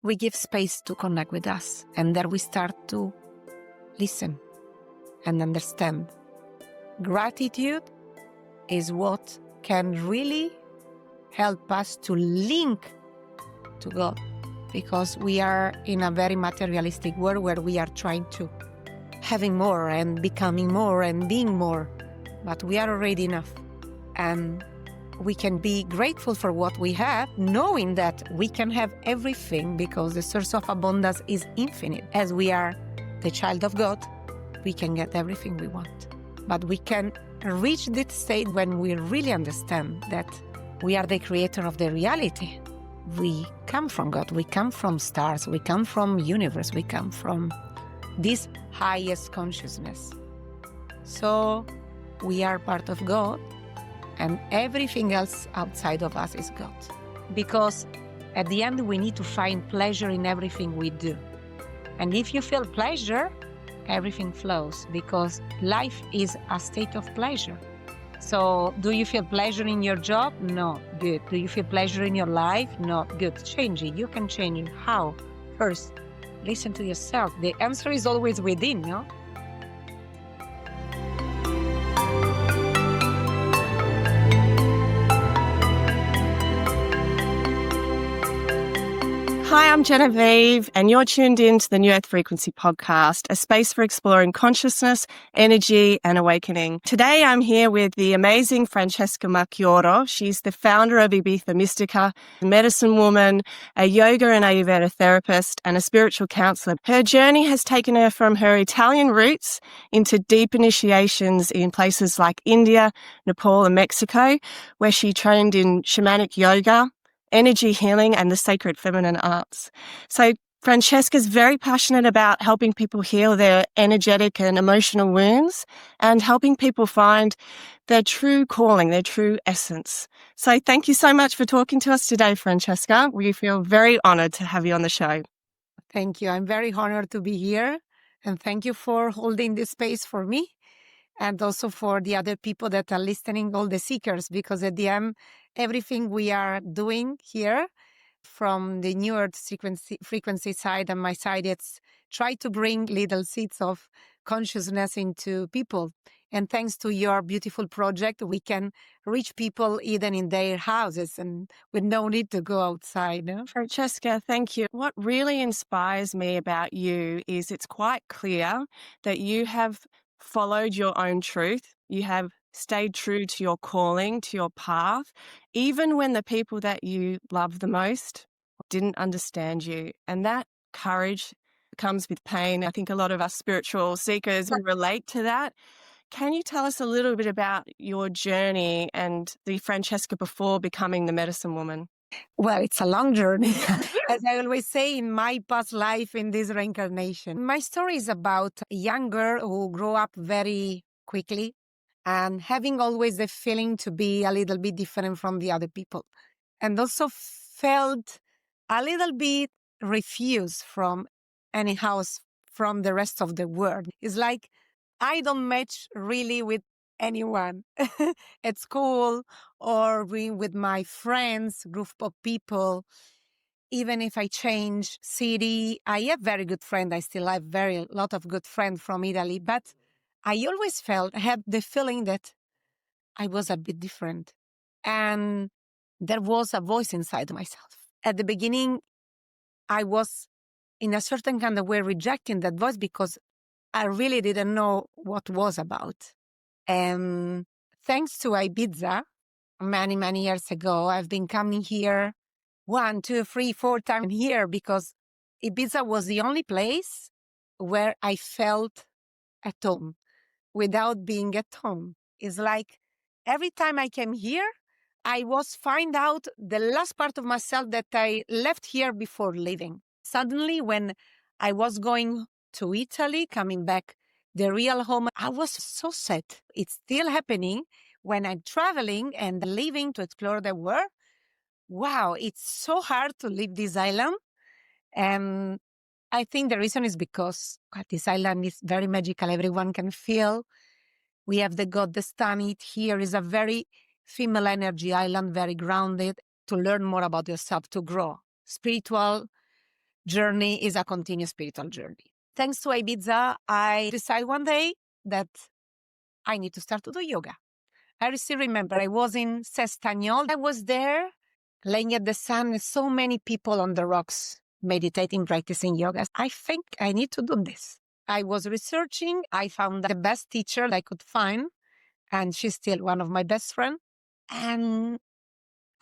we give space to connect with us. And there we start to listen and understand. Gratitude is what can really help us to link to God, because we are in a very materialistic world where we are trying to having more and becoming more and being more, but we are already enough. And we can be grateful for what we have, knowing that we can have everything because the source of abundance is infinite. As we are the child of God, we can get everything we want. But we can reach this state when we really understand that we are the creator of the reality. We come from God, we come from stars, we come from universe, we come from this highest consciousness. So we are part of God, and everything else outside of us is God. Because at the end, we need to find pleasure in everything we do. And if you feel pleasure, everything flows, because life is a state of pleasure. So do you feel pleasure in your job? No. Good. Do you feel pleasure in your life? No. Good. Change it. You can change it. How? First, listen to yourself. The answer is always within, no? Hi, I'm Genevieve, and you're tuned in to the New Earth Frequency podcast, a space for exploring consciousness, energy, and awakening. Today, I'm here with the amazing Francesca Marchioro. She's the founder of Ibiza Mystica, a medicine woman, a yoga and Ayurveda therapist, and a spiritual counselor. Her journey has taken her from her Italian roots into deep initiations in places like India, Nepal, and Mexico, where she trained in shamanic yoga, energy healing, and the sacred feminine arts. So Francesca's very passionate about helping people heal their energetic and emotional wounds and helping people find their true calling, their true essence. So thank you so much for talking to us today, Francesca. We feel very honored to have you on the show. Thank you. I'm very honored to be here. And thank you for holding this space for me, and also for the other people that are listening, all the seekers, because at the end, everything we are doing here from the New Earth frequency side and my side, it's try to bring little seeds of consciousness into people. And thanks to your beautiful project, we can reach people even in their houses and with no need to go outside. No? Francesca, thank you. What really inspires me about you is it's quite clear that you have followed your own truth. You have stayed true to your calling, to your path, even when the people that you love the most didn't understand you. And that courage comes with pain. I think a lot of us spiritual seekers will relate to that. Can you tell us a little bit about your journey and the Francesca before becoming the medicine woman? Well, it's a long journey. As I always say, in my past life, in this reincarnation. My story is about a young girl who grew up very quickly and having always the feeling to be a little bit different from the other people. And also felt a little bit refused from any house from the rest of the world. It's like I don't match really with anyone at school or being with my friends, group of people. Even if I change city, I have very good friends. I still have very lot of good friends from Italy, but I always had the feeling that I was a bit different. And there was a voice inside myself. At the beginning, I was in a certain kind of way rejecting that voice because I really didn't know what was about. And thanks to Ibiza, many, many years ago, I've been coming here 1, 2, 3, 4 times here because Ibiza was the only place where I felt at home without being at home. It's like every time I came here, I was find out the last part of myself that I left here before leaving. Suddenly, when I was going to Italy, coming back, the real home, I was so sad. It's still happening when I'm traveling and leaving to explore the world. Wow, it's so hard to leave this island. And I think the reason is because this island is very magical. Everyone can feel. We have the goddess Tanit here. Is a very female energy island, very grounded, to learn more about yourself, to grow. Spiritual journey is a continuous spiritual journey. Thanks to Ibiza, I decided one day that I need to start to do yoga. I still remember I was in Sestagnol. I was there laying at the sun with so many people on the rocks, meditating, practicing yoga. I think I need to do this. I was researching. I found the best teacher I could find, and she's still one of my best friends. And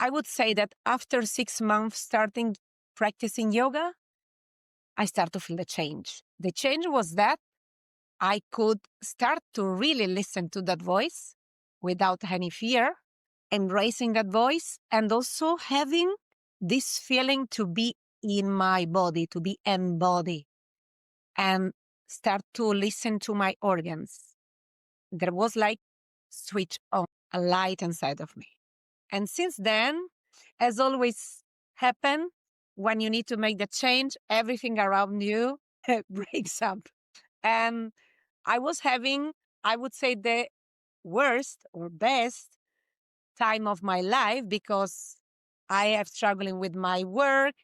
I would say that after 6 months starting practicing yoga, I started to feel the change. The change was that I could start to really listen to that voice without any fear, embracing that voice, and also having this feeling to be in my body, to be embodied, and start to listen to my organs. There was like switch on, a light inside of me. And since then, as always happen, when you need to make the change, everything around you breaks up. And I was having, I would say, the worst or best time of my life because I have struggling with my work.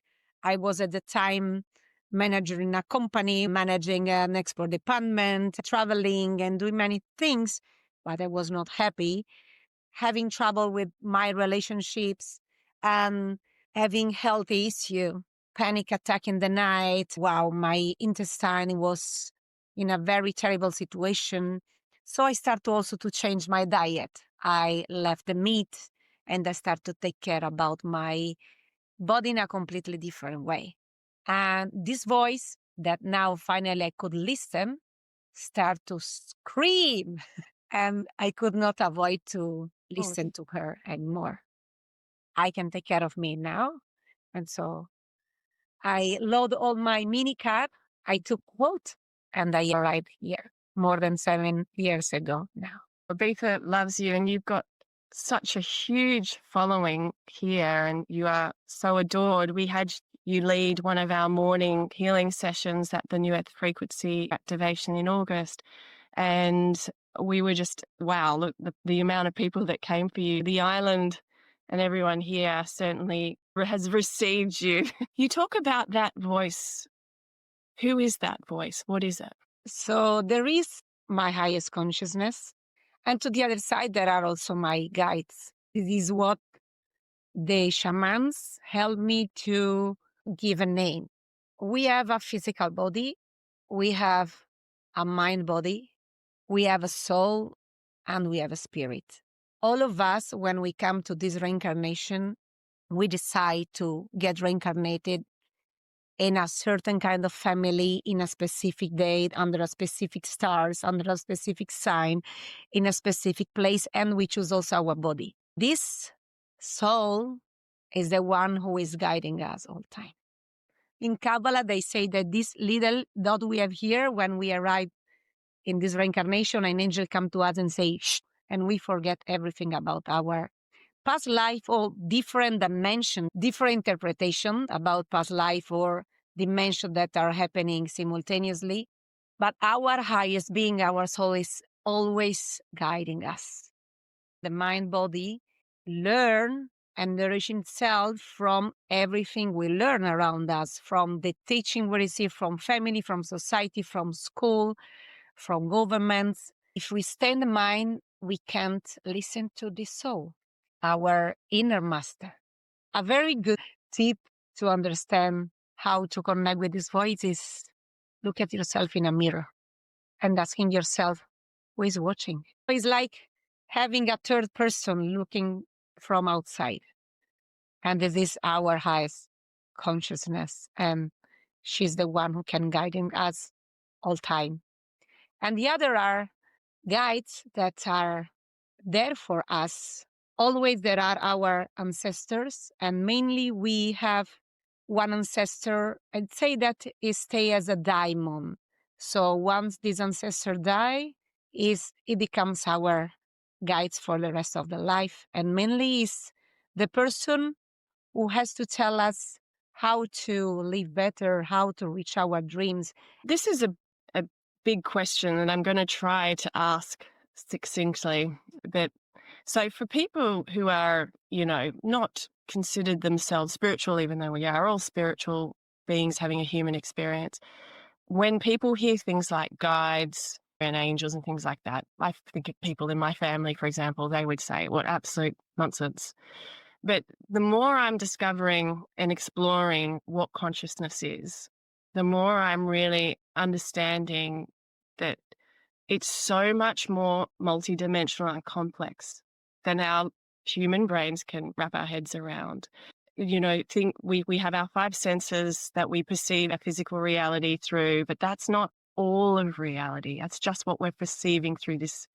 I was at the time manager in a company, managing an export department, traveling and doing many things, but I was not happy, having trouble with my relationships and having health issue, panic attack in the night. Wow, my intestine was in a very terrible situation. So I started also to change my diet. I left the meat and I started to take care about my body in a completely different way. And this voice that now finally I could listen start to scream and I could not avoid to listen to her anymore. I can take care of me now. And so I load all my mini cab. I took quote and I arrived here more than 7 years ago now. Ibiza loves you and you've got such a huge following here and you are so adored. We had you lead one of our morning healing sessions at the New Earth Frequency activation in August. And we were just, wow, look, the amount of people that came for you. The island and everyone here certainly has received you. You talk about that voice. Who is that voice? What is it? So there is my highest consciousness. And to the other side, there are also my guides. This is what the shamans help me to give a name. We have a physical body, we have a mind body, we have a soul, and we have a spirit. All of us, when we come to this reincarnation, we decide to get reincarnated in a certain kind of family, in a specific date, under a specific stars, under a specific sign, in a specific place, and we choose also our body. This soul is the one who is guiding us all the time. In Kabbalah, they say that this little dot we have here, when we arrive in this reincarnation, an angel come to us and say, shh, and we forget everything about our past life or different dimension, different interpretation about past life or dimension that are happening simultaneously. But our highest being, our soul, is always guiding us. The mind body learn and nourish itself from everything we learn around us, from the teaching we receive from family, from society, from school, from governments. If we stay in the mind, we can't listen to the soul, our inner master. A very good tip to understand how to connect with this voice is look at yourself in a mirror and asking yourself, who is watching? It's like having a third person looking from outside. And this is our highest consciousness. And she's the one who can guide us all time. And the other are guides that are there for us. Always there are our ancestors, and mainly we have one ancestor, I'd say that is stay as a diamond. So once this ancestor die, it becomes our guides for the rest of the life. And mainly is the person who has to tell us how to live better, how to reach our dreams. This is a big question, and I'm going to try to ask succinctly. But so for people who are, not considered themselves spiritual, even though we are all spiritual, beings having a human experience. When people hear things like guides and angels and things like that, I think of people in my family, for example, they would say, what absolute nonsense. But the more I'm discovering and exploring what consciousness is, the more I'm really understanding that it's so much more multidimensional and complex than our human brains can wrap our heads around. You know, we have our five senses that we perceive our physical reality through, but that's not all of reality. That's just what we're perceiving through this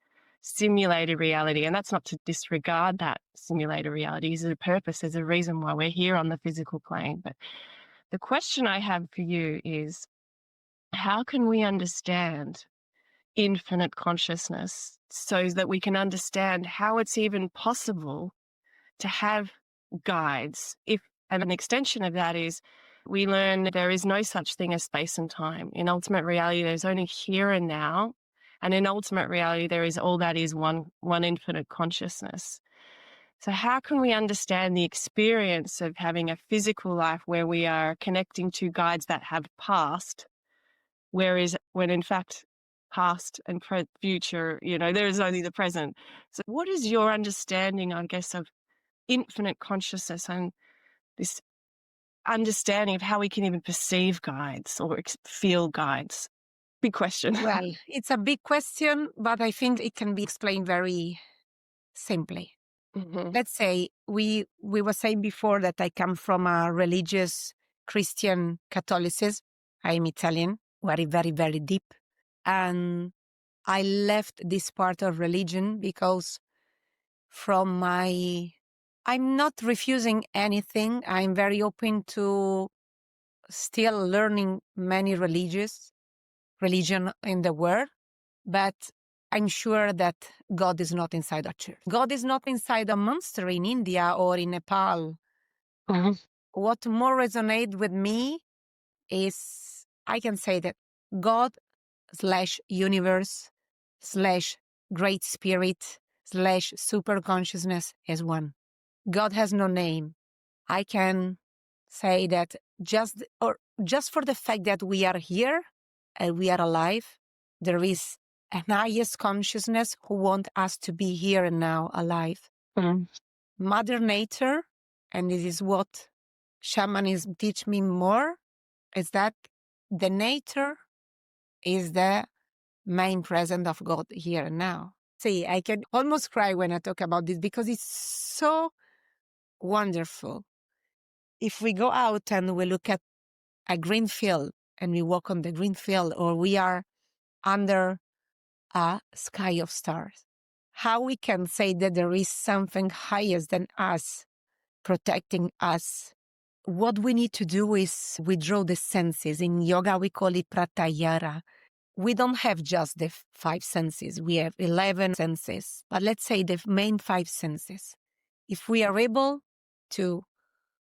simulated reality. And that's not to disregard that simulated reality. There's a purpose, there's a reason why we're here on the physical plane. But the question I have for you is, how can we understand infinite consciousness so that we can understand how it's even possible to have guides? And an extension of that is, we learn there is no such thing as space and time. In ultimate reality, there's only here and now. And in ultimate reality, there is all that is one infinite consciousness. So how can we understand the experience of having a physical life where we are connecting to guides that have passed, whereas when in fact past and future, there is only the present. So what is your understanding, I guess, of infinite consciousness and this understanding of how we can even perceive guides or feel guides? Big question. Well, it's a big question, but I think it can be explained very simply. Mm-hmm. Let's say we were saying before that I come from a religious Christian Catholicism. I'm Italian, very, very, very deep. And I left this part of religion because I'm not refusing anything. I'm very open to still learning many religion in the world, but I'm sure that God is not inside a church. God is not inside a monastery in India or in Nepal. Mm-hmm. What more resonates with me is, I can say that God / universe / great spirit / super consciousness is one. God has no name. I can say that just for the fact that we are here and we are alive, there is an highest consciousness who wants us to be here and now alive. Mm-hmm. Mother Nature, and this is what shamanism teach me more, is that the nature is the main presence of God here and now. See, I can almost cry when I talk about this because it's so wonderful. If we go out and we look at a green field and we walk on the green field, or we are under a sky of stars, how we can say that there is something higher than us protecting us? What we need to do is withdraw the senses. In yoga, we call it pratyahara. We don't have just the 5 senses. We have 11 senses. But let's say the main 5 senses. If we are able to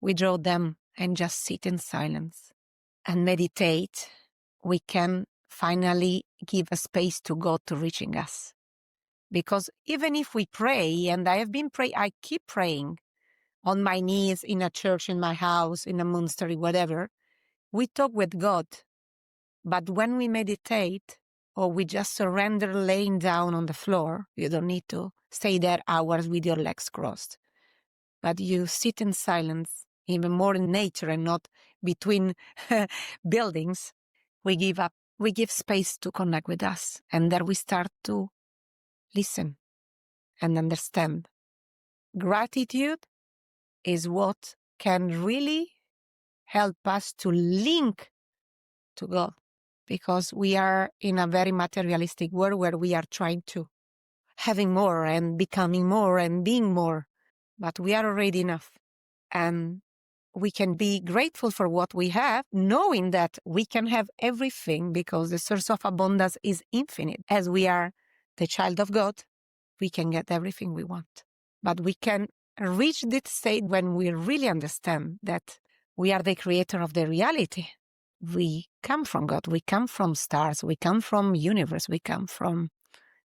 withdraw them and just sit in silence and meditate, we can finally give a space to God to reaching us. Because even if we pray, and I keep praying on my knees in a church, in my house, in a monastery, whatever, we talk with God. But when we meditate, or we just surrender laying down on the floor, you don't need to stay there hours with your legs crossed. But you sit in silence, even more in nature and not between buildings. We give space to connect with us. And there we start to listen and understand. Gratitude is what can really help us to link to God, because we are in a very materialistic world where we are trying to having more and becoming more and being more, but we are already enough. And we can be grateful for what we have, knowing that we can have everything because the source of abundance is infinite. As we are the child of God, we can get everything we want. But we can reach this state when we really understand that we are the creator of the reality. We come from God, we come from stars, we come from universe, we come from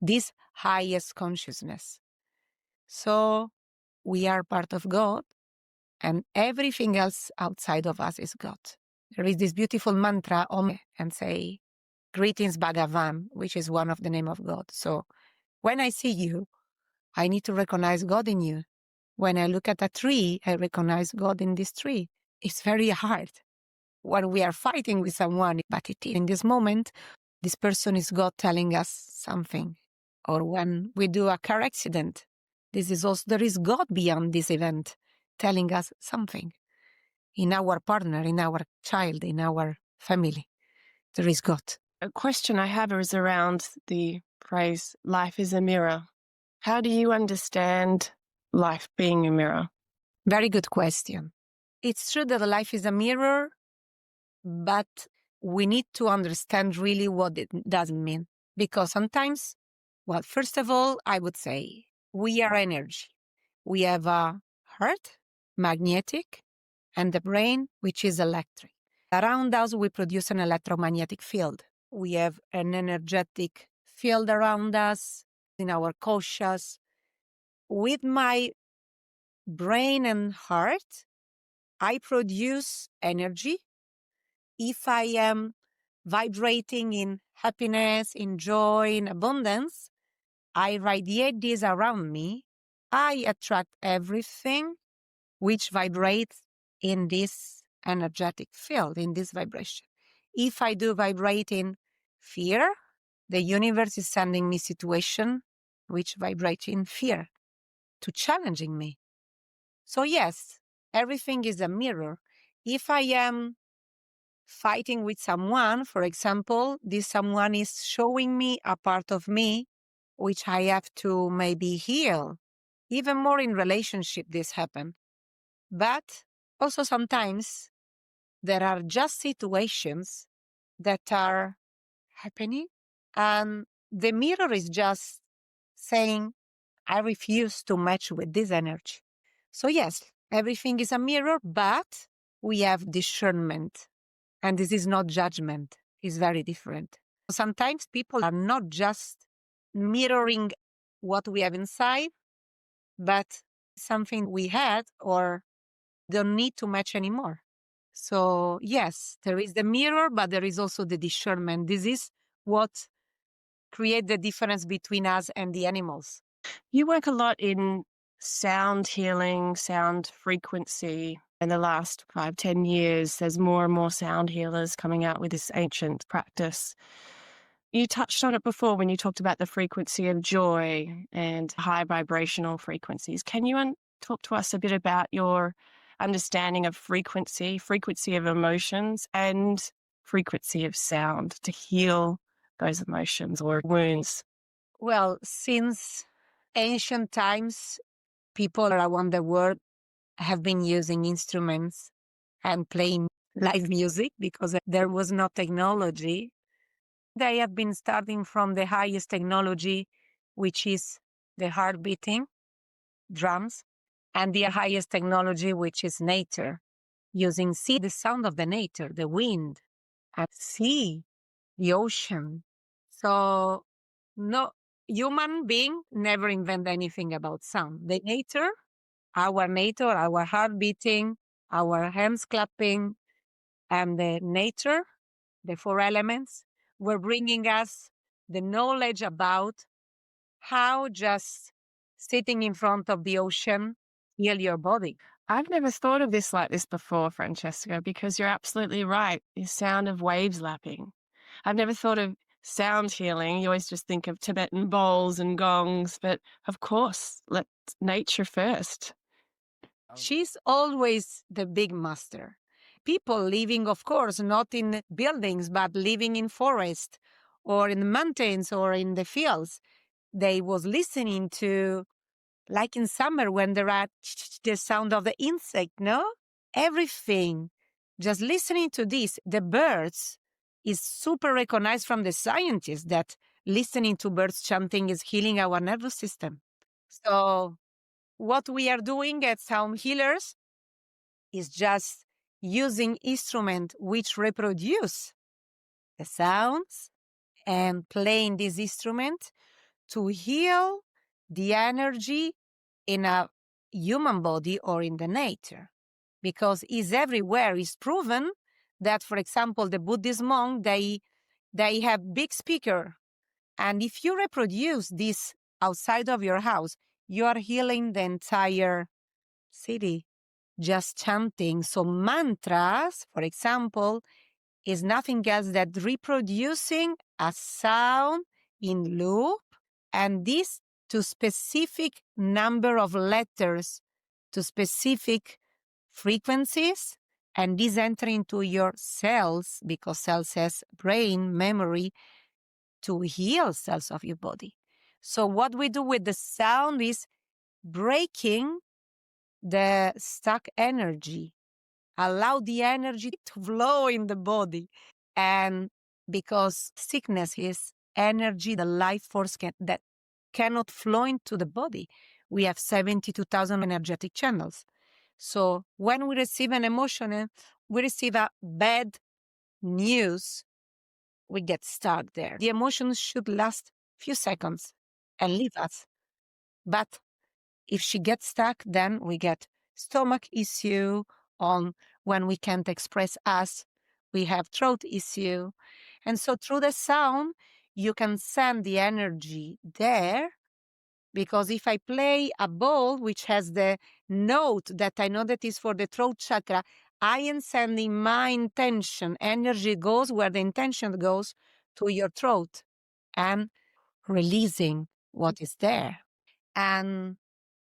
this highest consciousness. So we are part of God, and everything else outside of us is God. There is this beautiful mantra, Om, and say, greetings Bhagavan, which is one of the name of God. So when I see you, I need to recognize God in you. When I look at a tree, I recognize God in this tree. It's very hard when we are fighting with someone, but in this moment, this person is God telling us something. Or when we do a car accident, there is God beyond this event telling us something. In our partner, in our child, in our family, there is God. A question I have is around the phrase, life is a mirror. How do you understand life being a mirror? Very good question. It's true that life is a mirror, but we need to understand really what it does mean. Because sometimes, well, first of all, I would say we are energy. We have a heart, magnetic, and the brain, which is electric. Around us, we produce an electromagnetic field. We have an energetic field around us, in our koshas. With my brain and heart, I produce energy. If I am vibrating in happiness, in joy, in abundance, I radiate this around me. I attract everything which vibrates in this energetic field, in this vibration. If I do vibrate in fear, the universe is sending me situation which vibrate in fear to challenging me. So yes, everything is a mirror. If I am fighting with someone, for example, this someone is showing me a part of me which I have to maybe heal. Even more in relationship, this happen. But also sometimes there are just situations that are happening and the mirror is just saying, I refuse to match with this energy. So yes, everything is a mirror, but we have discernment. And this is not judgment. It's very different. Sometimes people are not just mirroring what we have inside, but something we had or don't need to match anymore. So yes, there is the mirror, but there is also the discernment. This is what creates the difference between us and the animals. You work a lot in sound healing, sound frequency. In the last 5-10 years, there's more and more sound healers coming out with this ancient practice. You touched on it before when you talked about the frequency of joy and high vibrational frequencies. Can you talk to us a bit about your understanding of frequency of emotions, and frequency of sound to heal those emotions or wounds? Well, since ancient times, people around the world have been using instruments and playing live music because there was no technology. They have been starting from the highest technology, which is the heart beating, drums, and the highest technology, which is nature, using the sound of the nature, the wind, and sea, the ocean. So no human being never invent anything about sound. The nature, our heart beating, our hands clapping, and the nature, the four elements, were bringing us the knowledge about how just sitting in front of the ocean heal your body. I've never thought of this like this before, Francesca, because you're absolutely right. The sound of waves lapping. I've never thought of sound healing. You always just think of Tibetan bowls and gongs, but of course, let nature first. She's always the big master. People living, of course, not in buildings, but living in forest or in the mountains or in the fields. They was listening to, like in summer when there are the sound of the insect, no? Everything. Just listening to this, the birds is super recognized from the scientists that listening to birds chanting is healing our nervous system. So what we are doing as sound healers is just using instruments which reproduce the sounds and playing this instrument to heal the energy in a human body or in the nature. Because it's everywhere. It's proven that, for example, the Buddhist monk, they have big speaker. And if you reproduce this outside of your house, you are healing the entire city just chanting. So mantras, for example, is nothing else than reproducing a sound in loop, and this to specific number of letters, to specific frequencies, and this enter into your cells, because cells has brain memory, to heal cells of your body. So what we do with the sound is breaking the stuck energy, allow the energy to flow in the body. And because sickness is energy, the life force that cannot flow into the body. We have 72,000 energetic channels. So when we receive an emotion, we receive a bad news, we get stuck there. The emotions should last few seconds and leave us. But if she gets stuck, then we get stomach issue on when we can't express us. We have throat issue. And so through the sound, you can send the energy there, because if I play a ball which has the note that I know that is for the throat chakra, I am sending my intention. Energy goes where the intention goes, to your throat, and releasing what is there. And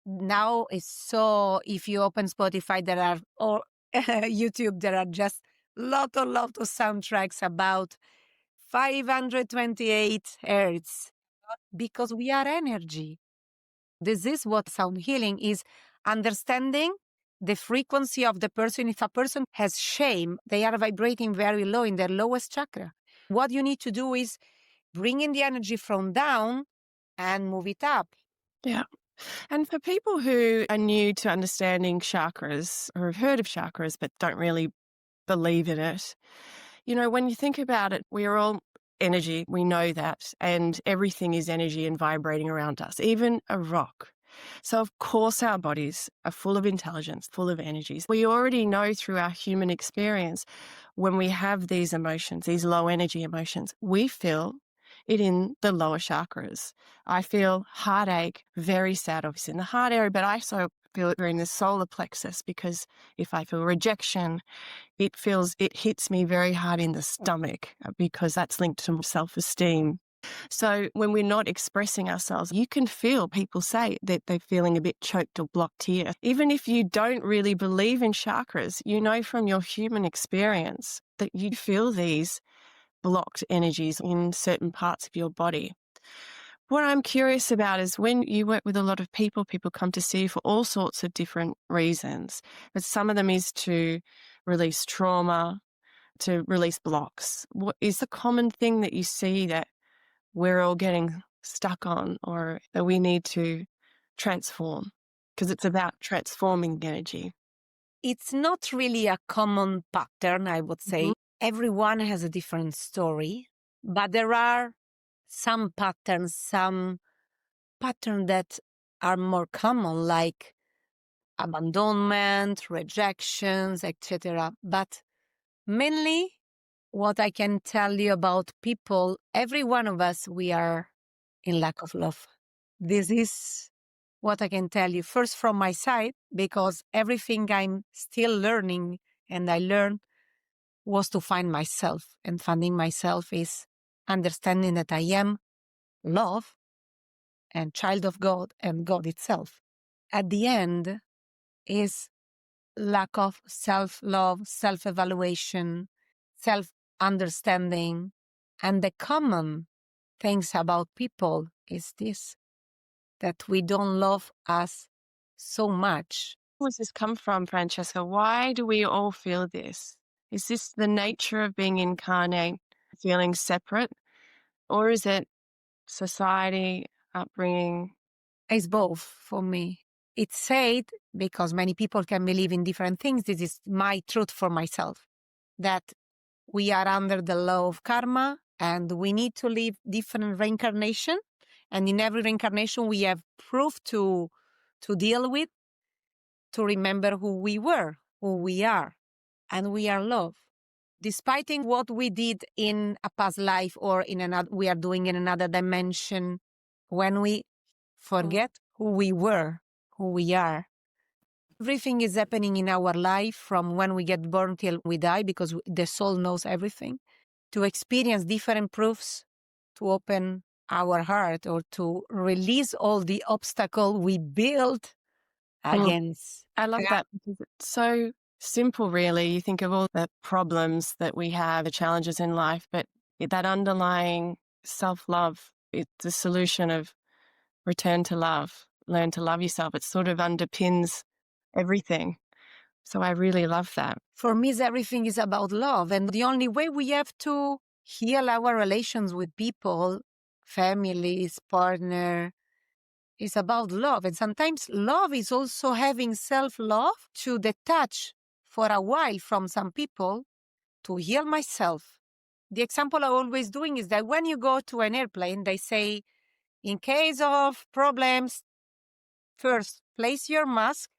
now it's so, if you open Spotify, there are, or YouTube, there are just lot of soundtracks about 528 hertz, because we are energy. This is what sound healing is, understanding the frequency of the person. If a person has shame, they are vibrating very low in their lowest chakra. What you need to do is bring in the energy from down and move it up. Yeah. And for people who are new to understanding chakras, or have heard of chakras but don't really believe in it, you know, when you think about it, we are all energy. We know that. And everything is energy and vibrating around us, even a rock. So, of course, our bodies are full of intelligence, full of energies. We already know through our human experience, when we have these emotions, these low energy emotions, we feel it in the lower chakras. I feel heartache, very sad, obviously, in the heart area, but I also feel it in the solar plexus, because if I feel rejection, it hits me very hard in the stomach, because that's linked to self-esteem. So when we're not expressing ourselves, you can feel people say that they're feeling a bit choked or blocked here. Even if you don't really believe in chakras, you know from your human experience that you feel these blocked energies in certain parts of your body. What I'm curious about is, when you work with a lot of people come to see you for all sorts of different reasons, but some of them is to release trauma, to release blocks. What is the common thing that you see that we're all getting stuck on, or that we need to transform? Because it's about transforming energy. It's not really a common pattern, I would say. Everyone has a different story, but there are some patterns that are more common, like abandonment, rejections, etc. But mainly, what I can tell you about people, every one of us, we are in lack of love. This is what I can tell you first from my side, because everything I'm still learning and I learned was to find myself. And finding myself is understanding that I am love and child of God and God itself. At the end is lack of self-love, self-evaluation, self-understanding. And the common things about people is this, that we don't love us so much. Where does this come from, Francesca? Why do we all feel this? Is this the nature of being incarnate, feeling separate? Or is it society, upbringing? It's both for me. It's said, because many people can believe in different things. This is my truth for myself, that we are under the law of karma and we need to live different reincarnation. And in every reincarnation, we have proof to deal with, to remember who we were, who we are, and we are love. despite what we did in a past life or in another, we are doing in another dimension, when we forget who we were, who we are. Everything is happening in our life from when we get born till we die, because the soul knows everything. To experience different proofs, to open our heart or to release all the obstacle we built against. I love that because it's so simple, really. You think of all the problems that we have, the challenges in life, but that underlying self-love, it's the solution of return to love, learn to love yourself. It sort of underpins everything. So I really love that. For me, everything is about love. And the only way we have to heal our relations with people, families, partner, is about love. And sometimes love is also having self-love, to detach for a while from some people, to heal myself. The example I'm always doing is that when you go to an airplane, they say, in case of problems, first place your mask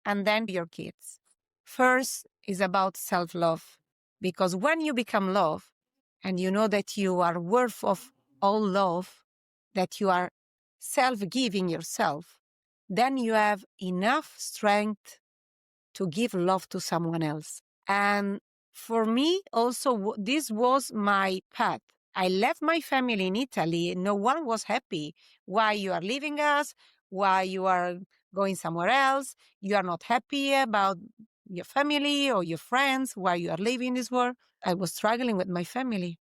and then your kids. First is about self-love, because when you become love and you know that you are worth of all love, that you are self-giving yourself, then you have enough strength to give love to someone else. And for me also, this was my path. I left my family in Italy. No one was happy. Why you are leaving us? Why you are going somewhere else? You are not happy about your family or your friends, why you are leaving this world. I was struggling with my family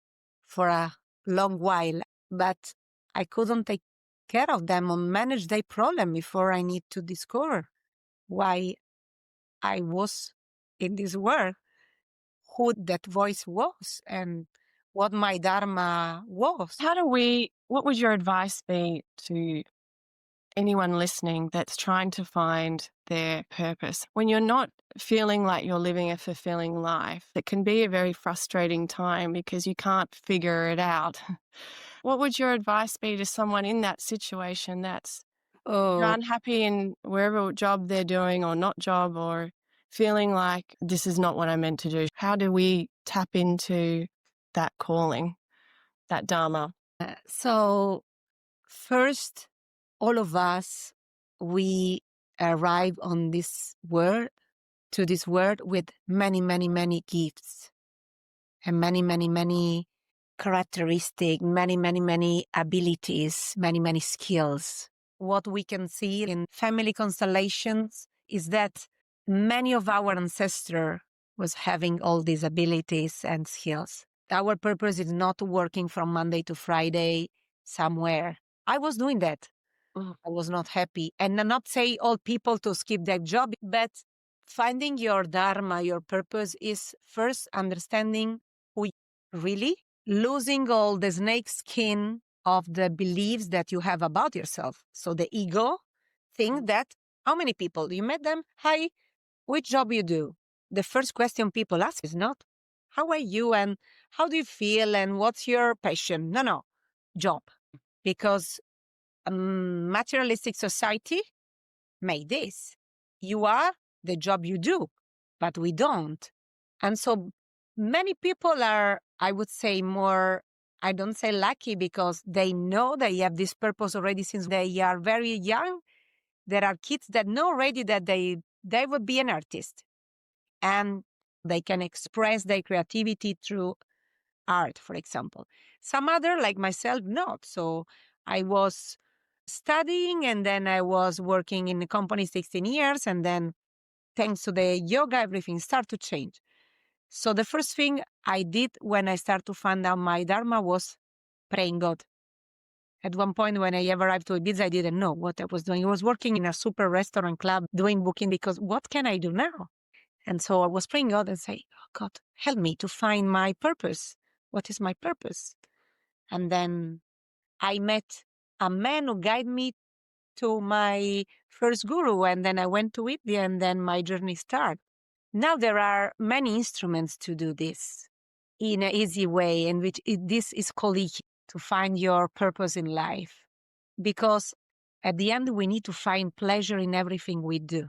for a long while, but I couldn't take care of them or manage their problem before I need to discover why I was in this world, who that voice was, and what my dharma was. What would your advice be to anyone listening that's trying to find their purpose? When you're not feeling like you're living a fulfilling life, it can be a very frustrating time because you can't figure it out. What would your advice be to someone in that situation that's unhappy in wherever job they're doing or not job, or feeling like this is not what I'm meant to do? How do we tap into that calling, that dharma? So first, all of us, we arrive on this world, to this world, with many, many, many gifts and many, many, many characteristics, many, many, many abilities, many, many skills. What we can see in family constellations is that many of our ancestors was having all these abilities and skills. Our purpose is not working from Monday to Friday somewhere. I was doing that. I was not happy. And I'm not saying all people to skip that job, but finding your dharma, your purpose, is first understanding who you really, losing all the snake skin of the beliefs that you have about yourself. So the ego think that, how many people you met them? Hi, which job you do? The first question people ask is not, how are you and how do you feel and what's your passion? No, job. Because a materialistic society made this. You are the job you do, but we don't. And so many people are, I would say, more, I don't say lucky, because they know they have this purpose already since they are very young. There are kids that know already that they would be an artist, and they can express their creativity through art, for example. Some other, like myself, not. So I was studying, and then I was working in the company 16 years, and then thanks to the yoga, everything started to change. So the first thing I did when I started to find out my dharma was praying God. At one point when I arrived to Ibiza, I didn't know what I was doing. I was working in a super restaurant club doing booking, because what can I do now? And so I was praying God and say, oh God, help me to find my purpose. What is my purpose? And then I met a man who guided me to my first guru, and then I went to India, and then my journey started. Now there are many instruments to do this in an easy way, in which this is called to find your purpose in life. Because at the end, we need to find pleasure in everything we do.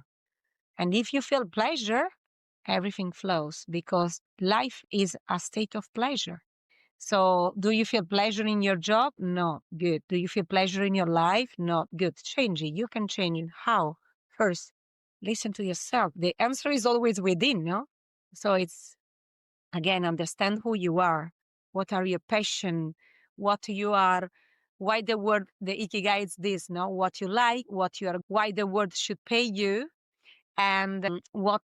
And if you feel pleasure, everything flows because life is a state of pleasure. So, do you feel pleasure in your job? No, good. Do you feel pleasure in your life? No, good. Change it. You can change it. How? First, listen to yourself. The answer is always within, no? So, it's again, understand who you are. What are your passion? What you are? Why the word, the ikigai is this, no? What you like, what you are, why the word should pay you, and what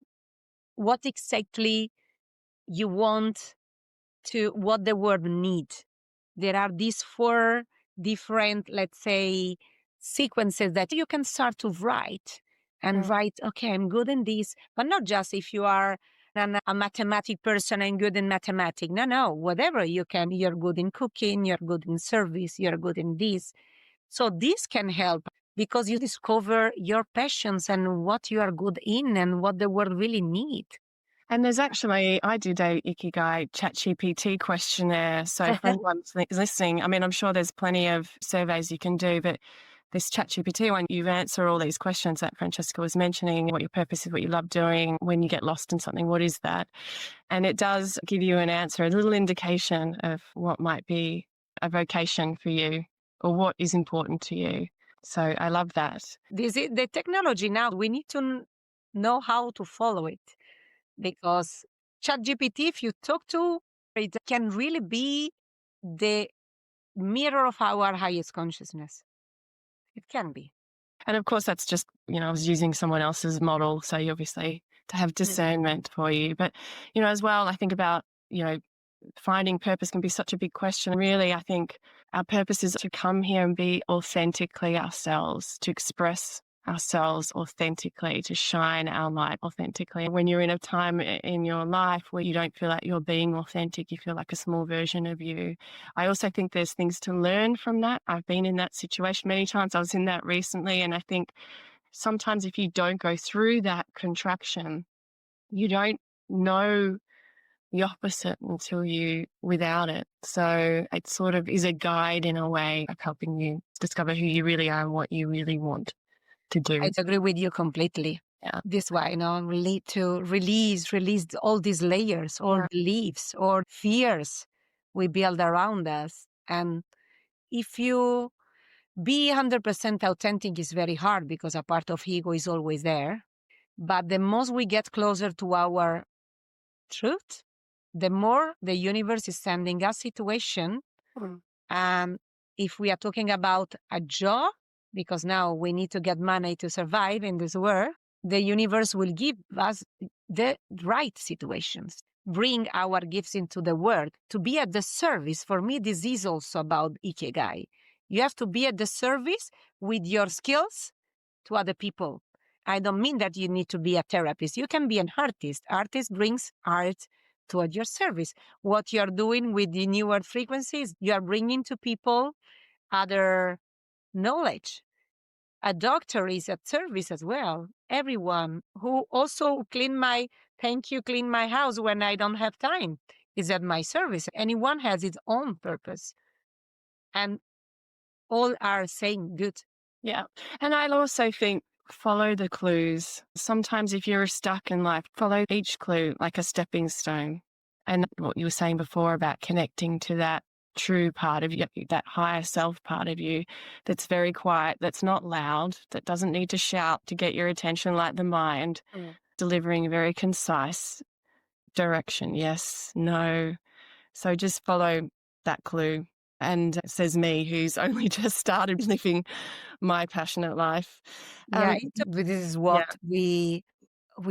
exactly you want to, what the world needs. There are these four different, let's say, sequences that you can start to write and write, okay, I'm good in this, but not just if you are a mathematic person and good in mathematics. No, whatever you can, you're good in cooking, you're good in service, you're good in this. So this can help because you discover your passions and what you are good in and what the world really needs. And there's actually, I did a Ikigai ChatGPT questionnaire. So for anyone listening, I mean, I'm sure there's plenty of surveys you can do, but this ChatGPT one, you answer all these questions that Francesca was mentioning, what your purpose is, what you love doing, when you get lost in something, what is that? And it does give you an answer, a little indication of what might be a vocation for you or what is important to you. So I love that. This is the technology now. We need to know how to follow it because ChatGPT, if you talk to it, can really be the mirror of our highest consciousness. It can be. And of course, that's just, I was using someone else's model. So you obviously to have discernment for you. But, as well, I think about, finding purpose can be such a big question. Really, I think our purpose is to come here and be authentically ourselves, to express ourselves authentically, to shine our light authentically. When you're in a time in your life where you don't feel like you're being authentic, you feel like a small version of you. I also think there's things to learn from that. I've been in that situation many times. I was in that recently. And I think sometimes if you don't go through that contraction, you don't know the opposite until you without it. So it sort of is a guide in a way of helping you discover who you really are and what you really want to do. I agree with you completely. Yeah. This way, need to release all these layers or beliefs or fears we build around us. And if you be 100% authentic is very hard because a part of ego is always there. But the most we get closer to our truth, the more the universe is sending us situation. And if we are talking about a job, because now we need to get money to survive in this world, the universe will give us the right situations, bring our gifts into the world to be at the service. For me, this is also about Ikigai. You have to be at the service with your skills to other people. I don't mean that you need to be a therapist. You can be an artist. Artist brings art toward your service. What you're doing with the newer frequencies, you are bringing to people other knowledge. A doctor is at service as well. Everyone who also clean my house when I don't have time is at my service. Anyone has its own purpose. And all are saying good. Yeah. And I also think follow the clues. Sometimes if you're stuck in life, follow each clue like a stepping stone. And what you were saying before about connecting to that true part of you, that higher self part of you that's very quiet, that's not loud, that doesn't need to shout to get your attention like the mind, delivering very concise direction. Yes, no. So just follow that clue. And says me, who's only just started living my passionate life. This is what we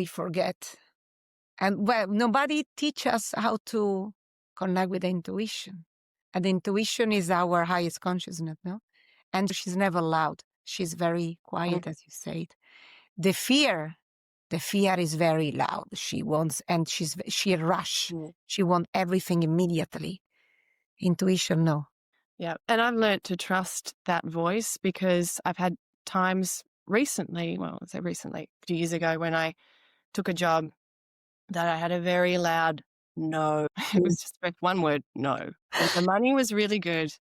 forget. And well, nobody teach us how to connect with the intuition. And the intuition is our highest consciousness, no? And she's never loud. She's very quiet, as you said. The fear is very loud. She wants, and she rush. She wants everything immediately. Intuition, no. Yeah. And I've learned to trust that voice because I've had times recently, a few years ago, when I took a job that I had a very loud no. It was just one word, no. And the money was really good.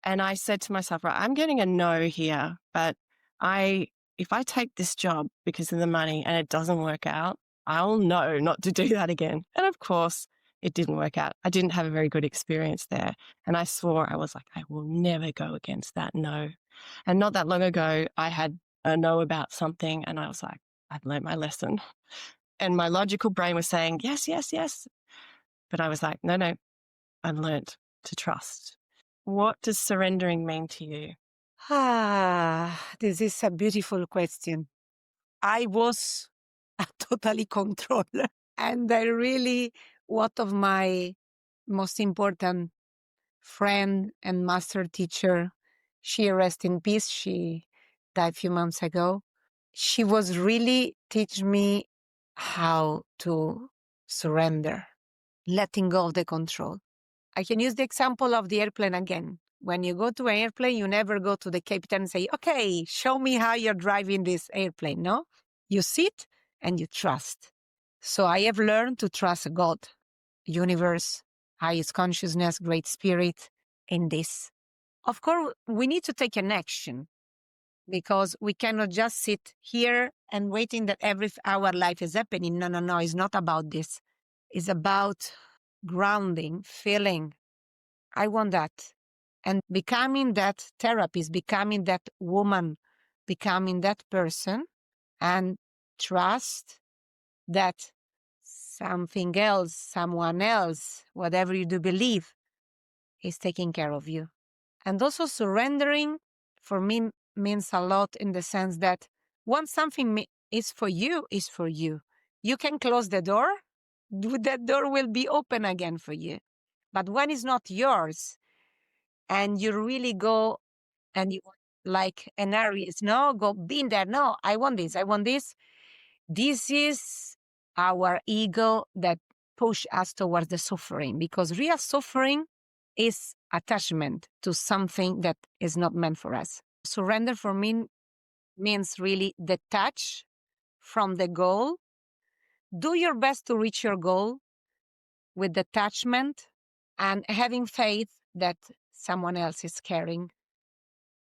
And I said to myself, right, I'm getting a no here, but if I take this job because of the money and it doesn't work out, I'll know not to do that again. And of course, it didn't work out. I didn't have a very good experience there. And I swore, I was like, I will never go against that no. And not that long ago, I had a no about something and I was like, I've learned my lesson. And my logical brain was saying, yes, yes, yes. But I was like, no, no, I've learned to trust. What does surrendering mean to you? This is a beautiful question. I was a totally controller. And I really, one of my most important friend and master teacher, she rest in peace. She died a few months ago. She was really teaching me how to surrender, letting go of the control. I can use the example of the airplane again. When you go to an airplane, you never go to the captain and say, okay, show me how you're driving this airplane. No, you sit and you trust. So I have learned to trust God, universe, highest consciousness, great spirit in this. Of course, we need to take an action because we cannot just sit here and waiting that our life is happening. No, no, no. It's not about this. It's about grounding, feeling. I want that. And becoming that therapist, becoming that woman, becoming that person, and trust that something else, someone else, whatever you do believe, is taking care of you. And also surrendering for me means a lot in the sense that once something is for you, is for you. You can close the door, that door will be open again for you. But when it's not yours, and you really go and you like an Aries, no, go being there, no, I want this, I want this. This is our ego that push us towards the suffering, because real suffering is attachment to something that is not meant for us. Surrender for me means really detach from the goal. Do your best to reach your goal with detachment and having faith that someone else is caring.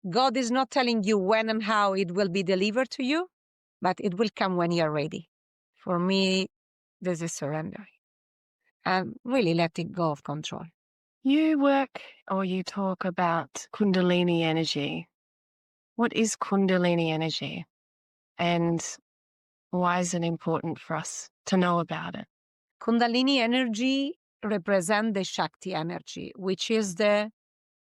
God is not telling you when and how it will be delivered to you, but it will come when you're ready. For me, this is surrender and really letting go of control. You work or you talk about Kundalini energy. What is Kundalini energy? And why is it important for us to know about it? Kundalini energy represents the Shakti energy, which is the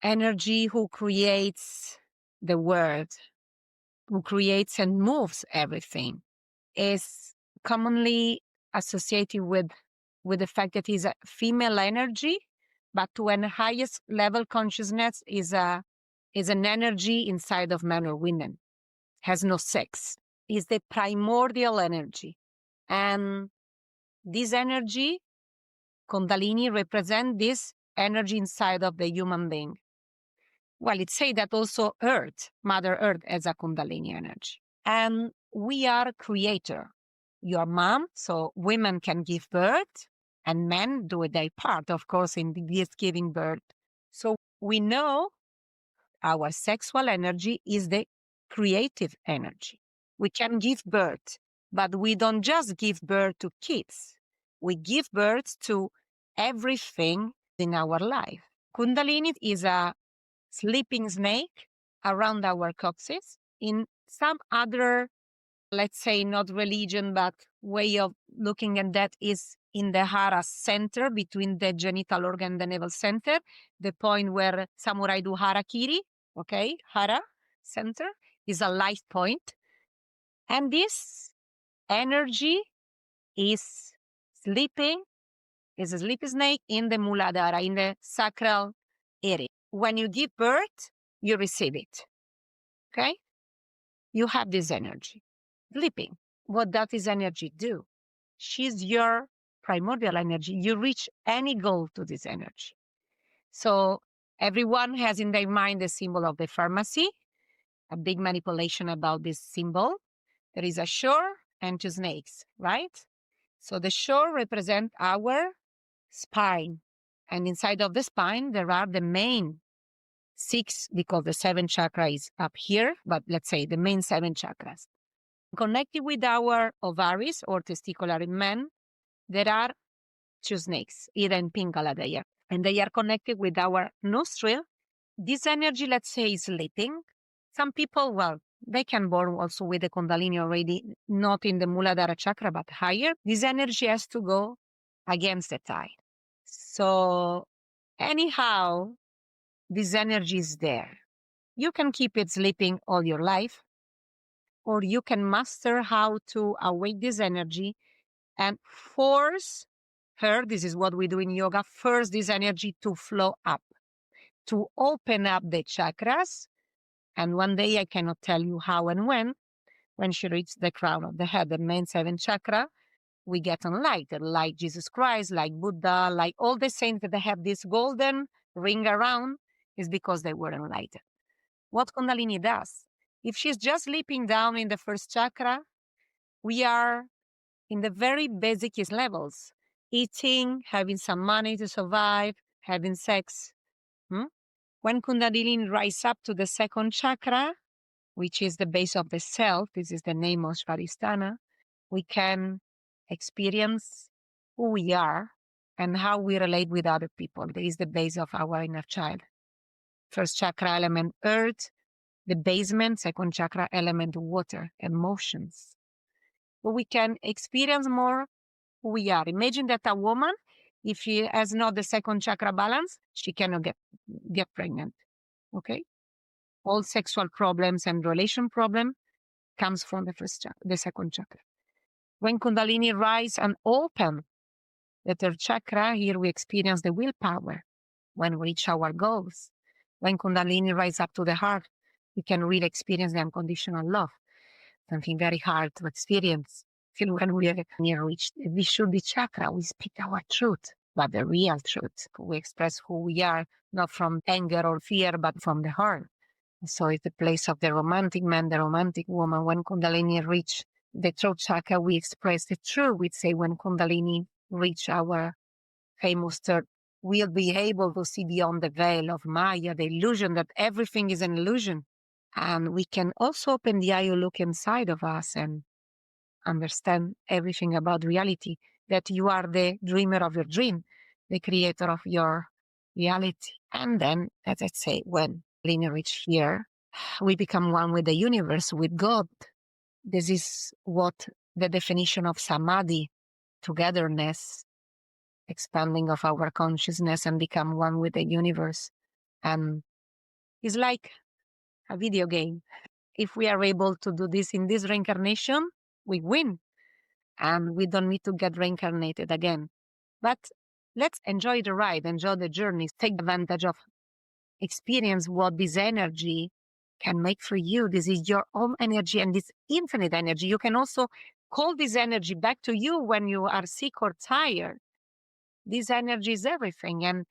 energy who creates the world, who creates and moves everything. Is commonly associated with the fact that it's a female energy, but to an highest level consciousness is an energy inside of men or women, has no sex, is the primordial energy. And this energy, Kundalini, represents this energy inside of the human being. Well, it's said that also Earth, Mother Earth, has a Kundalini energy. And we are creator. Your mom, so women can give birth and men do their part, of course, in this giving birth. So we know our sexual energy is the creative energy. We can give birth, but we don't just give birth to kids. We give birth to everything in our life. Kundalini is a sleeping snake around our coccyx. In some other, let's say not religion, but way of looking at that is in the hara center between the genital organ and the navel center, the point where samurai do harakiri, okay, hara center is a light point. And this energy is sleeping, is a sleepy snake in the muladhara, in the sacral area. When you give birth, you receive it, okay? You have this energy. Sleeping, what does this energy do? She's your primordial energy. You reach any goal to this energy. So everyone has in their mind the symbol of the pharmacy, a big manipulation about this symbol. There is a shore and two snakes, right? So the shore represents our spine. And inside of the spine, there are the main six, because the seventh chakra is up here, but let's say the main seven chakras. Connected with our ovaries or testicular in men, there are two snakes, Ida and Pingala they are. And they are connected with our nostril. This energy, let's say, is sleeping. Some people, well, they can born also with the Kundalini already, not in the Muladhara chakra, but higher. This energy has to go against the tide. So anyhow, this energy is there. You can keep it sleeping all your life, or you can master how to awake this energy and force her, this is what we do in yoga, force this energy to flow up, to open up the chakras. And one day, I cannot tell you how and when she reaches the crown of the head, the main seventh chakra, we get enlightened, like Jesus Christ, like Buddha, like all the saints that have this golden ring around, is because they were enlightened. What Kundalini does, if she's just sleeping down in the first chakra, we are in the very basic levels, eating, having some money to survive, having sex. When Kundalini rises up to the second chakra, which is the base of the self, this is the name of Svaristhana, we can experience who we are and how we relate with other people. That is the base of our inner child. First chakra element, earth, the basement, second chakra element, water, emotions. But we can experience more who we are. Imagine that a woman, if she has not the second chakra balance, she cannot get pregnant. Okay? All sexual problems and relation problem comes from the second chakra. When Kundalini rise and open the third chakra, here we experience the willpower when we reach our goals. When Kundalini rise up to the heart, we can really experience the unconditional love, something very hard to experience. When we are near reach the Vishuddhi chakra, we speak our truth, but the real truth. We express who we are, not from anger or fear, but from the heart. So it's the place of the romantic man, the romantic woman. When Kundalini reach the throat chakra, we express the truth. We say when Kundalini reach our famous third, we'll be able to see beyond the veil of Maya, the illusion that everything is an illusion. And we can also open the eye to look inside of us and understand everything about reality, that you are the dreamer of your dream, the creator of your reality. And then, as I say, when Kundalini reach here, we become one with the universe, with God. This is what the definition of samadhi, togetherness, expanding of our consciousness and become one with the universe. And it's like a video game. If we are able to do this in this reincarnation, we win. And we don't need to get reincarnated again. But let's enjoy the ride, enjoy the journey, take advantage of experience what this energy can make for you. This is your own energy and this infinite energy. You can also call this energy back to you when you are sick or tired. This energy is everything. And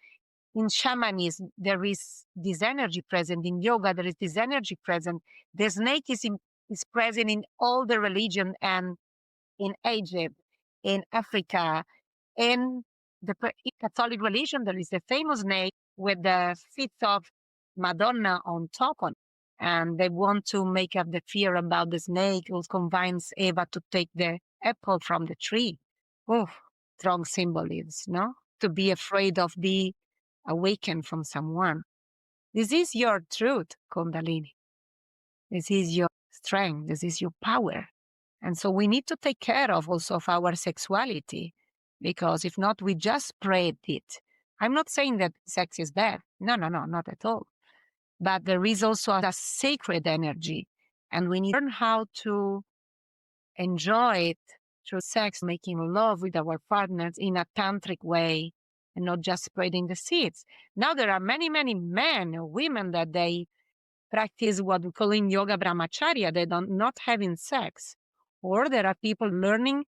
in shamanism, there is this energy present. In yoga, there is this energy present. The snake is present in all the religion, and in Egypt, in Africa, in the Catholic religion, there is a famous snake with the feet of Madonna on top on it. And they want to make up the fear about the snake, who convinces Eva to take the apple from the tree. Oh, strong symbolism, no? To be afraid of being awakened from someone. This is your truth, Kundalini. This is your strength. This is your power. And so we need to take care of also of our sexuality, because if not, we just spread it. I'm not saying that sex is bad. No, not at all. But there is also a sacred energy, and we need to learn how to enjoy it through sex, making love with our partners in a tantric way, and not just spreading the seeds. Now there are many, many men or women that they practice what we call in yoga brahmacharya. They don't not having sex. Or there are people learning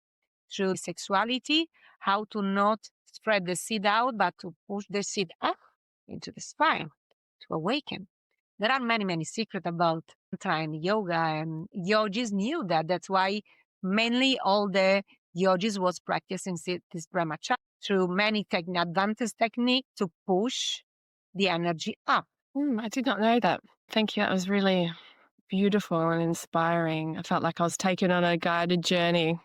through sexuality how to not spread the seed out, but to push the seed up into the spine to awaken. There are many, many secrets about tantra and yoga, and yogis knew that. That's why mainly all the yogis was practicing this brahmacharya through many advanced techniques to push the energy up. I did not know that. Thank you. That was really beautiful and inspiring. I felt like I was taken on a guided journey.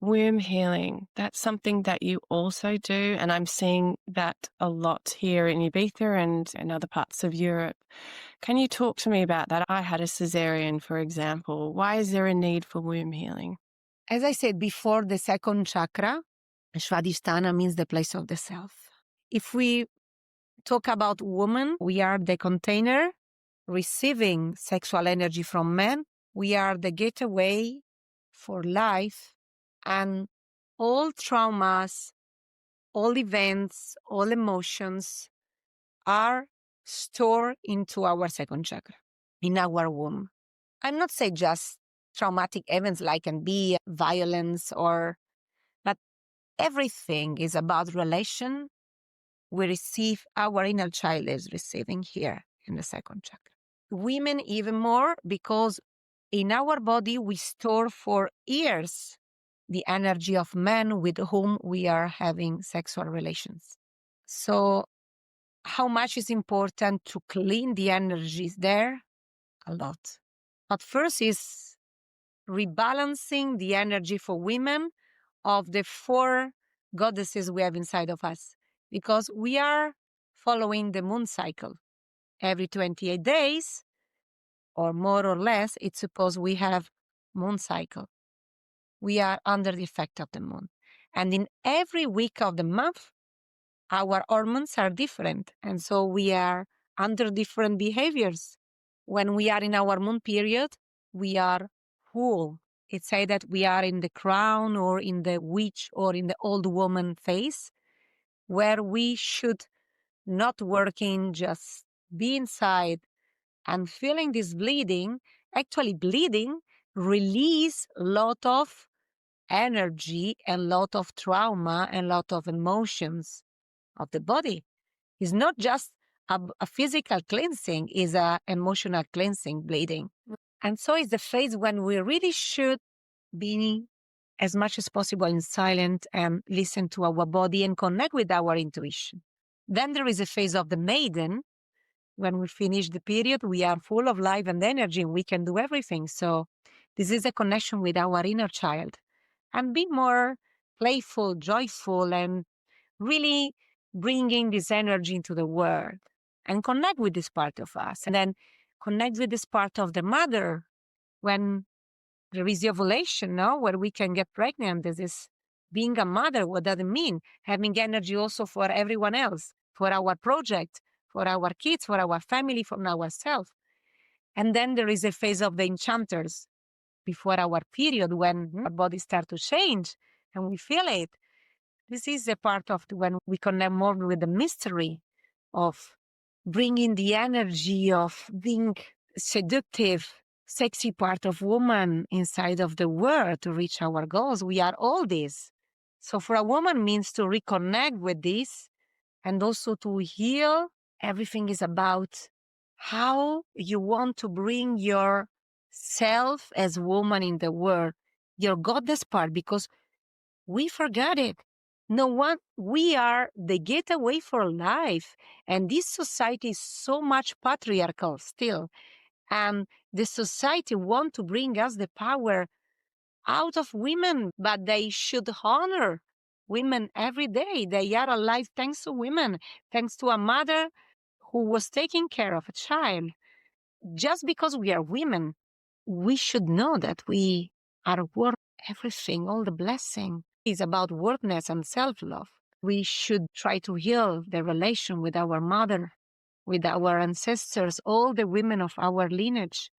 Womb healing, that's something that you also do. And I'm seeing that a lot here in Ibiza and in other parts of Europe. Can you talk to me about that? I had a cesarean, for example. Why is there a need for womb healing? As I said before, the second chakra, Svadhisthana, means the place of the self. If we talk about woman, we are the container receiving sexual energy from men. We are the gateway for life, and all traumas, all events, all emotions are stored into our second chakra, in our womb. I'm not saying just traumatic events like can be violence but everything is about relation. We receive, our inner child is receiving here in the second chakra. Women even more, because in our body we store for years the energy of men with whom we are having sexual relations. So how much is important to clean the energies there? A lot. But first is rebalancing the energy for women of the 4 goddesses we have inside of us, because we are following the moon cycle. Every 28 days, or more or less, it's supposed we have moon cycle. We are under the effect of the moon. And in every week of the month, our hormones are different. And so we are under different behaviors. When we are in our moon period, we are whole. It's said that we are in the crown or in the witch or in the old woman phase, where we should not working, just be inside and feeling this bleeding. Actually, bleeding release a lot of energy and lot of trauma and lot of emotions of the body. It's not just a physical cleansing, it's a emotional cleansing, bleeding. And so it's the phase when we really should be as much as possible in silent and listen to our body and connect with our intuition. Then there is a phase of the maiden. When we finish the period, we are full of life and energy and we can do everything. So this is a connection with our inner child, and be more playful, joyful, and really bringing this energy into the world and connect with this part of us. And then connect with this part of the mother when there is the ovulation, no? Where we can get pregnant. This is being a mother. What does it mean? Having energy also for everyone else, for our project, for our kids, for our family, for ourselves. And then there is a phase of the enchanters before our period, when our bodies start to change and we feel it. This is a part of when we connect more with the mystery of bringing the energy of being seductive, sexy part of woman inside of the world to reach our goals. We are all this. So for a woman means to reconnect with this and also to heal. Everything is about how you want to bring your self as woman in the world, your goddess part, because we forgot it. No one, we are the gateway for life. And this society is so much patriarchal still. And the society want to bring us the power out of women, but they should honor women every day. They are alive thanks to women, thanks to a mother who was taking care of a child. Just because we are women, we should know that we are worth everything, all the blessing. It's about worthiness and self-love. We should try to heal the relation with our mother, with our ancestors, all the women of our lineage,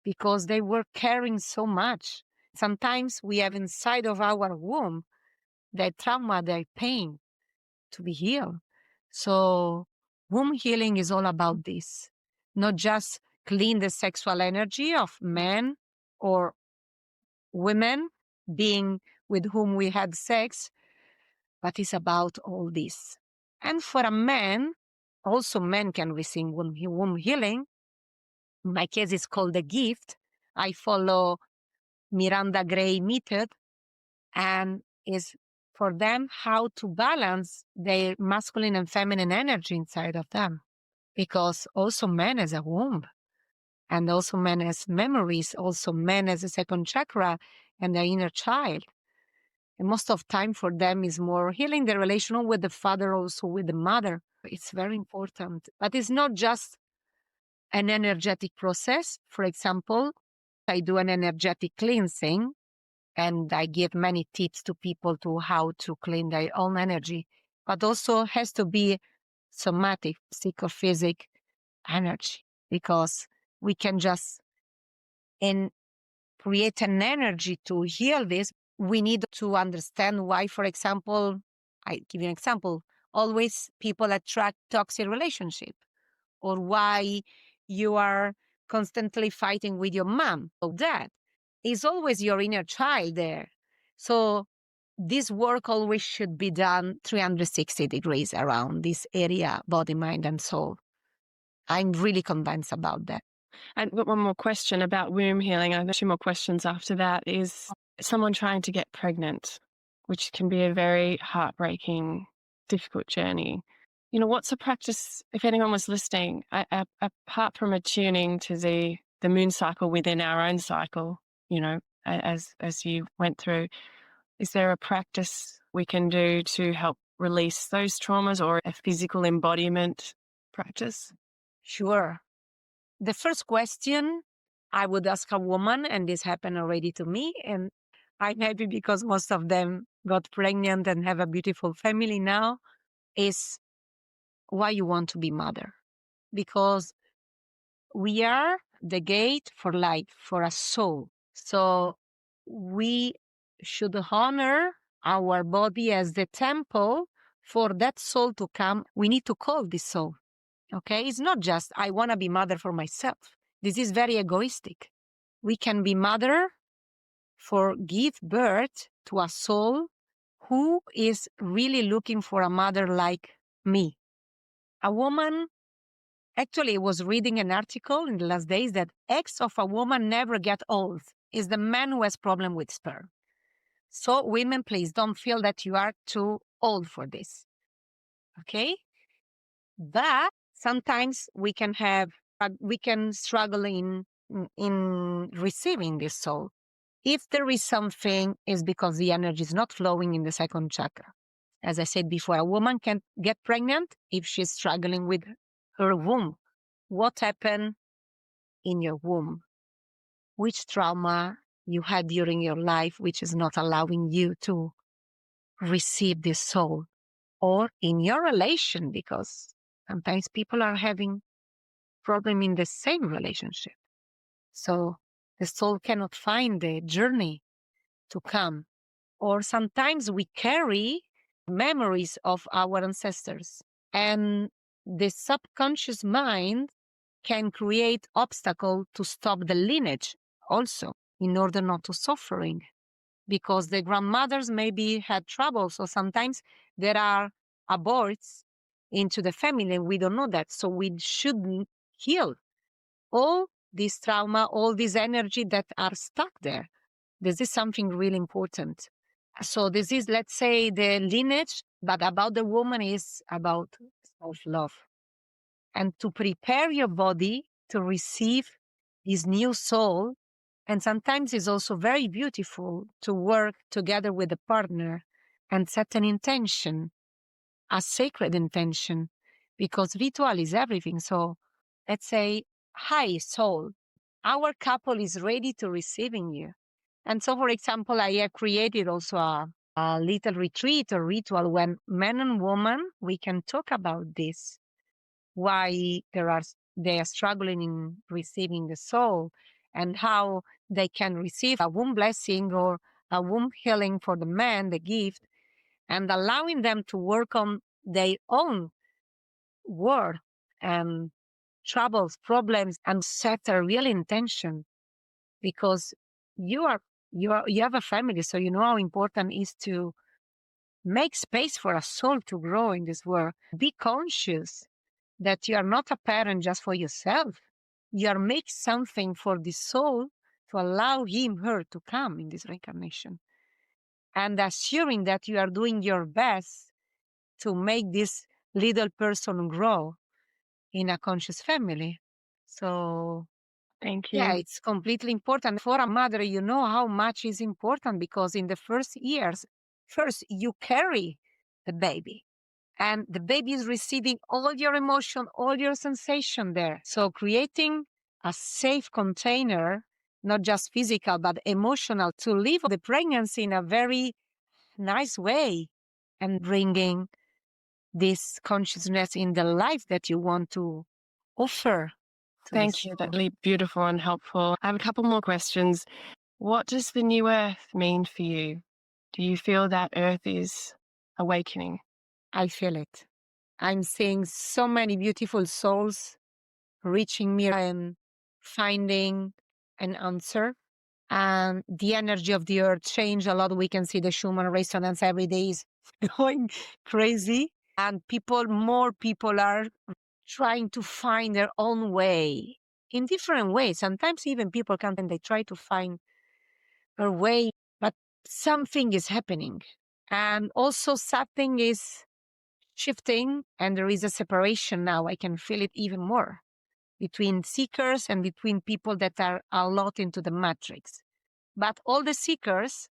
because they were caring so much. Sometimes we have inside of our womb that trauma, that pain to be healed. So womb healing is all about this, not just clean the sexual energy of men or women being with whom we had sex, but it's about all this. And for a man, also men can receive womb healing. In my case, it's called a gift. I follow Miranda Gray method, and is for them how to balance their masculine and feminine energy inside of them. Because also man has a womb, And also man has memories, also man has a second chakra and their inner child. And most of time for them is more healing the relation with the father, also with the mother. It's very important. But it's not just an energetic process. For example, I do an energetic cleansing and I give many tips to people to how to clean their own energy, but also has to be somatic, psychophysic energy, because we can just create an energy to heal this. We need to understand why, for example, I give you an example, always people attract toxic relationship, or why you are constantly fighting with your mom or dad. Is always your inner child there. So this work always should be done 360 degrees around this area, body, mind, and soul. I'm really convinced about that. And one more question about womb healing. I have 2 more questions after that. Is someone trying to get pregnant, which can be a very heartbreaking, difficult journey. What's a practice, if anyone was listening, apart from attuning to the moon cycle within our own cycle, as you went through, is there a practice we can do to help release those traumas, or a physical embodiment practice? Sure. The first question I would ask a woman, and this happened already to me, and I'm happy because most of them got pregnant and have a beautiful family now, is why you want to be mother. Because we are the gate for life, for a soul. So we should honor our body as the temple for that soul to come. We need to call this soul. Okay? It's not just, I want to be mother for myself. This is very egoistic. We can be mother for give birth to a soul who is really looking for a mother like me. A woman actually was reading an article in the last days that eggs of a woman never get old. It's the man who has problem with sperm. So women, please don't feel that you are too old for this. Okay? But sometimes we can struggle in receiving this soul. If there is something, is because the energy is not flowing in the second chakra. As I said before, a woman can get pregnant if she's struggling with her womb. What happened in your womb? Which trauma you had during your life, which is not allowing you to receive this soul? Or in your relation, because sometimes people are having problem in the same relationship. So the soul cannot find the journey to come. Or sometimes we carry memories of our ancestors, and the subconscious mind can create obstacle to stop the lineage also, in order not to suffering, because the grandmothers maybe had trouble. So sometimes there are aborts into the family and we don't know that. So we should heal all this trauma, all this energy that are stuck there. This is something really important. So this is, let's say, the lineage, but about the woman is about self-love. And to prepare your body to receive this new soul. And sometimes it's also very beautiful to work together with a partner and set an intention, a sacred intention, because ritual is everything. So let's say, hi, soul, our couple is ready to receiving you. And so, for example, I have created also a little retreat or ritual when man and woman, we can talk about this, why they are struggling in receiving the soul, and how they can receive a womb blessing or a womb healing for the man, the gift, and allowing them to work on their own world and troubles, problems, and set a real intention, because you have a family, so you know how important it is to make space for a soul to grow in this world. Be conscious that you are not a parent just for yourself. You are making something for the soul to allow him, her to come in this reincarnation. And assuring that you are doing your best to make this little person grow in a conscious family. So Thank Yeah, you. it's completely important for a mother. You know how much is important because in the first years, first you carry the baby and the baby is receiving all your emotion, all your sensation there. So creating a safe container, not just physical, but emotional to live the pregnancy in a very nice way and bringing this consciousness in the life that you want to offer to Thank this. you. That's really beautiful and helpful. I have a couple more questions. What does the new earth mean for you? Do you feel that earth is awakening? I feel it. I'm seeing so many beautiful souls reaching me and finding an answer. And the energy of the earth changed a lot. We can see the Schumann resonance every day is going crazy. And more people are trying to find their own way in different ways. Sometimes even people can't and they try to find a way, but something is happening. And also something is shifting and there is a separation now. I can feel it even more between seekers and between people that are a lot into the matrix. But all the seekers,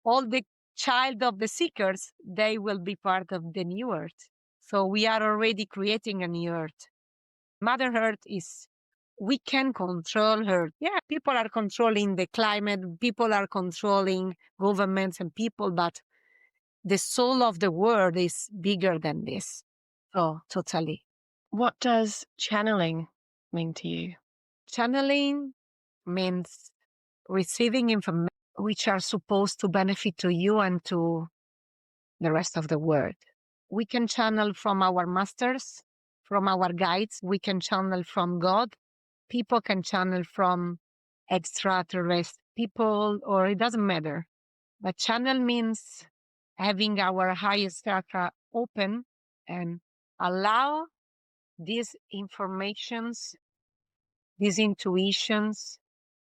all the child of the seekers, they will be part of the new earth. So we are already creating a new earth. Mother Earth is, we can control her. Yeah, people are controlling the climate, people are controlling governments and people, but the soul of the world is bigger than this. Oh, totally. What does channeling mean to you? Channeling means receiving information which are supposed to benefit to you and to the rest of the world. We can channel from our masters, from our guides. We can channel from God. People can channel from extraterrestrial people, or it doesn't matter. But channel means having our highest chakra open and allow these informations, these intuitions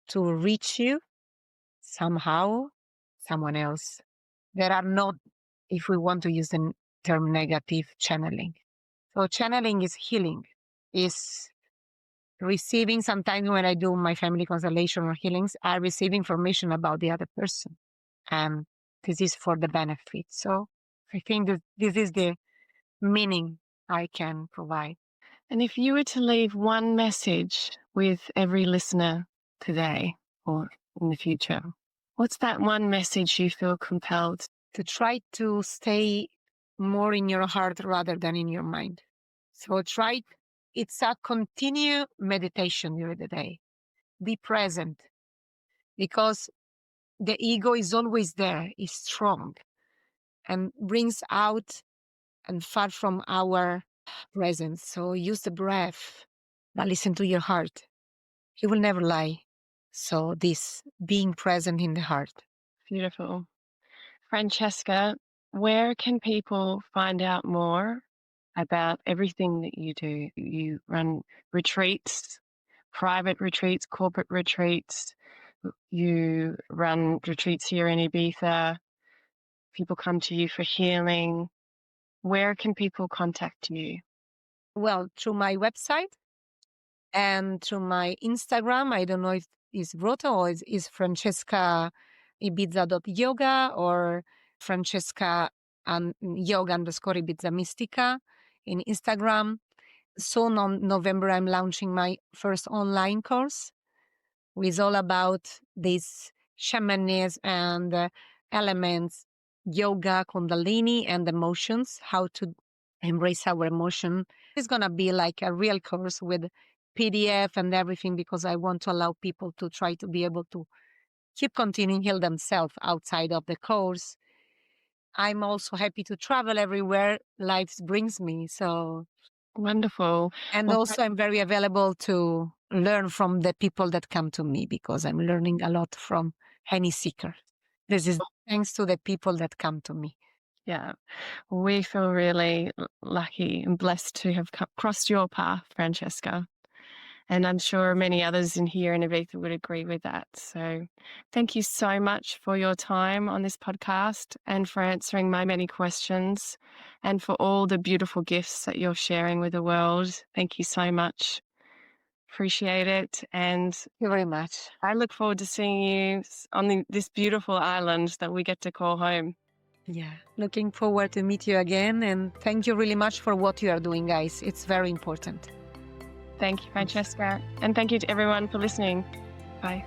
to reach you somehow, someone else. There are not, if we want to use the term negative, channeling. So channeling is healing, is receiving. Sometimes when I do my family constellation or healings, I receive information about the other person. And this is for the benefit. So I think that this is the meaning I can provide. And if you were to leave one message with every listener today or in the future, what's that one message you feel compelled? To try to stay more in your heart rather than in your mind. So it's a continued meditation during the day. Be present because the ego is always there, is strong and brings out and far from our presence. So use the breath, but listen to your heart. He will never lie. So this being present in the heart. Beautiful. Francesca, where can people find out more about everything that you do? You run retreats, private retreats, corporate retreats. You run retreats here in Ibiza. People come to you for healing. Where can people contact you? Well, through my website and through my Instagram. I don't know if it's Broto or it's Francesca Ibiza.yoga or Francesca and yoga underscore Ibiza Mystica in Instagram. Soon on November, I'm launching my first online course, which is all about these shamanism and elements, yoga, kundalini, and emotions, how to embrace our emotion. It's going to be like a real course with PDF and everything because I want to allow people to try to be able to keep continuing heal themselves outside of the course. I'm also happy to travel everywhere life brings me. So Wonderful. and Well, also, I'm very available to learn from the people that come to me because I'm learning a lot from any seeker. This is thanks to the people that come to me. yeah, we feel really lucky and blessed to have crossed your path, Francesca. And I'm sure many others in here in Ibiza would agree with that. So thank you so much for your time on this podcast and for answering my many questions and for all the beautiful gifts that you're sharing with the world. Thank you so much. Appreciate it. And Thank you very much. I look forward to seeing you on this beautiful island that we get to call home. Yeah, looking forward to meet you again. And thank you really much for what you are doing, guys. It's very important. Thank you, Francesca. And thank you to everyone for listening. Bye.